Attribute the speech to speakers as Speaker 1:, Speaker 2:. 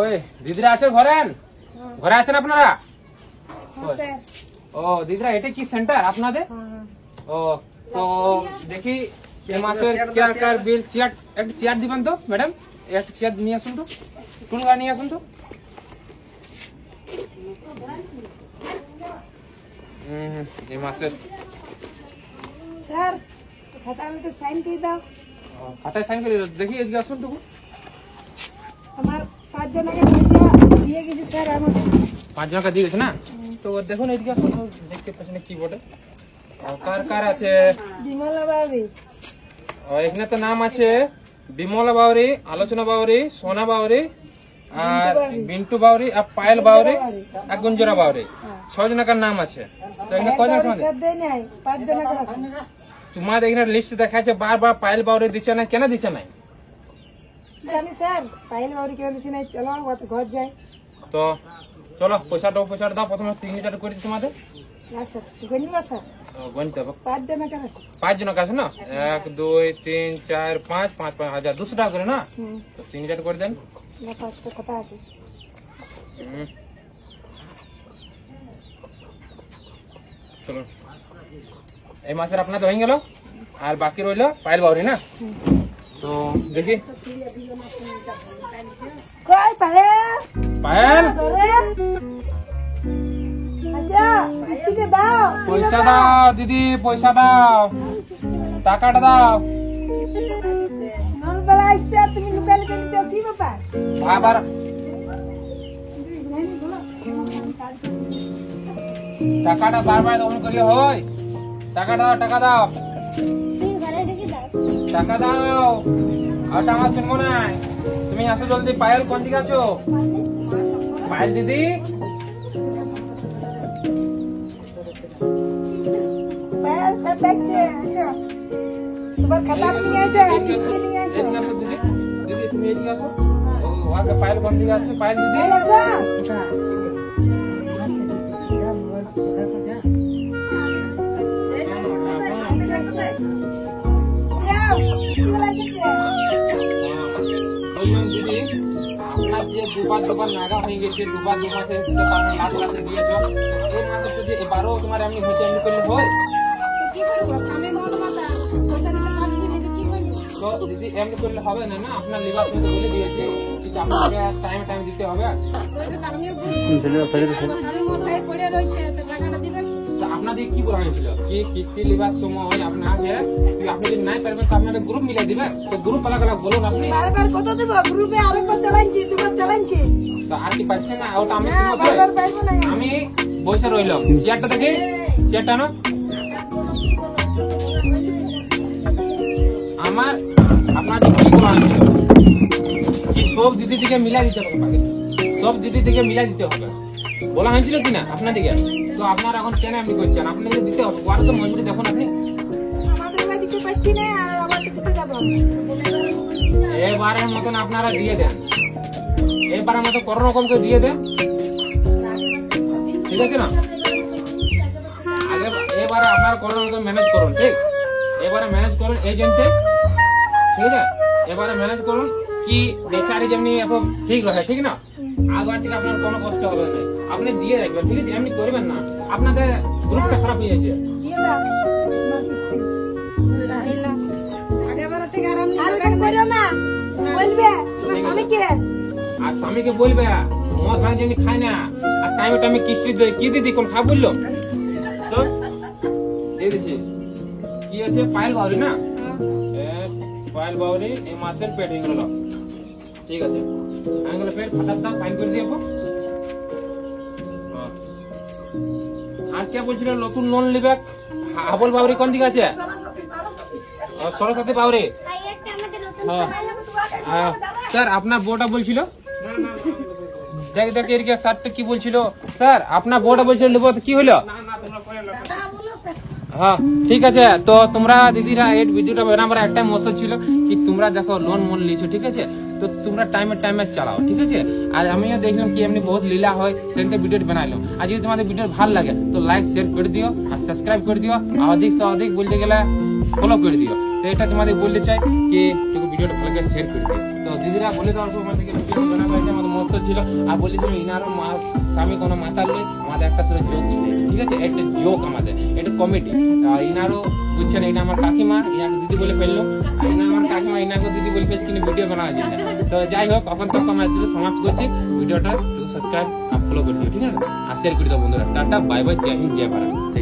Speaker 1: ওই দিদিরা আছেন ঘরে? ঘরে আছেন আপনারা? ও দিদিরা, এটা কি সেন্টার আপনাদের? ও তো দেখি এ মাসের কেয়ার বিল চেয়ার, একটা চেয়ার দিবেন তো ম্যাডাম, একটা চেয়ার নিয়ে আসুন তো, কোন গাড়ি নিয়ে আসুন তো। এই মাসের
Speaker 2: স্যার খাতাতে সাইন করে দাও।
Speaker 1: খাতায় সাইন করে দেখি, এদিকে আসুন টুকু।
Speaker 2: আমার 5 জনকে পয়সা দিয়ে গেছি স্যার, আমার
Speaker 1: 5 জনকে দিয়ে গেছে না? তো দেখুন এদিকে আসুন, দেখতে পেছনে কি বোর্ডে কার কার আছে।
Speaker 2: বিমলা বাবু,
Speaker 1: এখানে তো নাম আছে বিমলা বাউরি, আলোচনা বাউরি, সোনা বাউরি, আর বিন্টু বাউরি, আর পায়েল বাউরি, আর গুঞ্জরা বাউরি। 6 জনকার নাম আছে। তো এখানে কয়জন আছে?
Speaker 2: স্যার দেই নাই, 5 জনকে আছে।
Speaker 1: তোমার এখানে লিস্ট দেখাচ্ছে বারবার পায়েল বাউরি দিচ্ছে না, কেন দিচ্ছে না?
Speaker 2: জানি স্যার, পায়েল বাবু কেন দিছি নাই, চলো ঘর যাই।
Speaker 1: তো চলো পয়সাটা দাও, প্রথমে সিগনেচার করেছি তোমাদের।
Speaker 2: না স্যার, গনিব স্যার,
Speaker 1: গণিত
Speaker 2: 5 জনকে আছে।
Speaker 1: 5 জনক আছে না? 1 2 3 4 5 5,000 200 টাকা করে না? তো সিগনেচার করে দেন।
Speaker 2: না 5টা কথা আছে।
Speaker 1: চলো, এই মাসের আপনাদের হয়ে গেল, আর বাকি রইল পায়েল বাউরি না? তো দেখি
Speaker 2: কই পায়েল?
Speaker 1: পায়েল
Speaker 2: করে আচ্ছা, কিস্তিতে দাও।
Speaker 1: পয়সা দাও দিদি, পয়সা দাও, টাকাটা দাও।
Speaker 2: নরবেলা আইছে, তুমি লুকালে পেতে কি ব্যাপার?
Speaker 1: আবার টাকাটা বারবার দমন করলে হয়? টাকা দাও, টাকা দাও, টাকা দাও। আর টাকা শুনবো না, তুমি আসো জলদি। পায়েল কোন দিকে আছো? পায়েল দিদি,
Speaker 2: পায়েল স্যার দেখছে, আচ্ছা তোমার খাতা নিয়ে এসে, কিস্তি নিয়ে এসে।
Speaker 1: এদিকে আসো দিদি, দিদি তুমি এদিকে আসো। ওকে পায়েল কোন দিকে আছে? পায়েল দিদি,
Speaker 2: পায়েল আসো। যাও, কিস্তিওয়ালা এসেছে।
Speaker 1: বললাম দিদি, আপনার যে দুবার নাগা হয়ে গেছে, দুবার 2 মাসে লাস্টে দিয়েছো, এই মাসে তো যে এবারও তোমার এমনি হচ্ছে, এমনি করলে হয়?
Speaker 2: তো কি করবো, স্বামী মদ মাতা, পয়সা দিতে পারছি না, তো কি করবো?
Speaker 1: তো দিদি এমনি করলে হবে না। না আপনার লেবার সঙ্গে বলে দিয়েছে, কিন্তু আপনাকে টাইম দিতে হবে।
Speaker 2: তো এটা তো আমিও বুঝছি। স্বামী মদ খাই পড়ে রয়েছে, তো টাকাটা দিবেন।
Speaker 1: তো আপনাদের কি বলা হয়েছিল কি কিস্তি লেবার সময় আপনাকে, আপনি যদি নাই পারবেন তো আপনাদের গ্রুপ মিলে দিবেন। তো গ্রুপ আলাদা আলাদা বলুন আপনি।
Speaker 2: বারবার কত দেবো? গ্রুপে আরেকবার চালাইছি, 2বার চালাইছি।
Speaker 1: তো আর কি পাচ্ছেন না? ওটা আমি
Speaker 2: হ্যাঁ,
Speaker 1: শুনবো।
Speaker 2: বারবার পাইবো না।
Speaker 1: আমি বসে রইলাম। চেয়ারটা দেখি, চেয়ারটা না আমার। আপনাদের কি বলা হয়েছিল কি সব দিদি থেকে মিলাই দিতে হবে? সব দিদি থেকে মিলাই দিতে হবে বলা হয়েছিল কিনা আপনাদিকে? তো আপনারা এখন কেন এমনি করছেন? আপনাদের দিতে হবে, ওয়ার তো মজুরি দেখুন আপনি।
Speaker 2: আমাদের এবার দিতে পারছি না, আর আবার দিতে যাবো।
Speaker 1: এবারের মতন আপনারা দিয়ে দেন, এবারের মতো কোনো রকম করে দিয়ে দেন, ঠিক আছে না? আগে এবারে আপনারা কোনো রকম ম্যানেজ করুন, ঠিক? এবারে ম্যানেজ করুন এজেন্টে, ঠিক আছে? এবারে ম্যানেজ করুন কি বেচারি যেমনি এখন ঠিক হয়, ঠিক না? আগবার থেকে আপনার কোনো কষ্ট হবে না, আপনি দিয়ে রাখবেন, ঠিক আছে? এমনি করবেন না, আপনাদের গ্রুপটা খারাপ হয়ে যাচ্ছে।
Speaker 2: দিয়ে দাও আমার কিস্তি। আগেবার থেকে আরাম করো না, বলবে তোমার স্বামীকে।
Speaker 1: আর স্বামীকে বলবে মদ ভাঙ যেমনি খায় না, আর টাইমে টাইমে কিস্তি দেয়। কি দিদি কোন খা বললো তো দিয়ে দিছি। কি আছে? পায়েল বাউরি না? পায়েল বাউরি এই মাসের পেট হয়ে গেল, ঠিক আছে? আমি গেলে পেট খাতারটা সাইন করে দিয়ে। আর কে বলছিল নতুন লোন নিবে? হাবল বাউরি কোন দিকে আছে? সরস্বতী বাউরি। হ্যাঁ স্যার, আপনার বউটা বলছিল, দেখ এদিকে স্যারটা কি বলছিল। স্যার আপনার বউটা বলছিল নেবো, কি হলো? হ্যাঁ ঠিক আছে। তো তোমরা দিদিরা এই ভিডিওটা বানাবার একটা মকসদ ছিল কি, তোমরা দেখো লোন মন লিছো, ঠিক আছে? তো তোমরা টাইমে চালাও, ঠিক আছে? আর আমিও দেখলাম কি এমনি বহুত লীলা হয়, সেখানে ভিডিও বানাইলাম। আর যদি তোমাদের ভিডিও ভালো লাগে তো লাইক শেয়ার করে দিও, আর সাবস্ক্রাইব করে দিও, আর অধিক সে অধিক বলতে গেলে ফলো করে দিও। তো এটা তোমাদের বলতে চাই কি একটু ভিডিওটা ভালো করে শেয়ার করে দিও। তো দিদিরা বলে দেওয়ার পর আমাদেরকে ভিডিও বানানো হয়েছে, আমাদের মস্ত ছিল আর বলেছিল ইনারও স্বামী কোনো মাতাল নেই, আমাদের একটা শুধু জোক ছিল, ঠিক আছে, একটা জোক আমাদের, এটা কমেডি। ইনারও বুঝছেন, এটা আমার কাকিমা, ইনাকে দিদি বলে ফেললো, আর ইনা আমার কাকিমা ইনাকে দিদি বলে ফেলছে, কিন্তু ভিডিও বানানোর জন্য। তো যাই হোক, এখন তক আমরা সমাপ্ত করছি ভিডিওটা, একটু সাবস্ক্রাইব আর ফলো করে দিও, ঠিক আছে, আর শেয়ার করে দাও বন্ধুরা। টাটা, বাই বাই, জয় হিন্দ, জয় ভারত।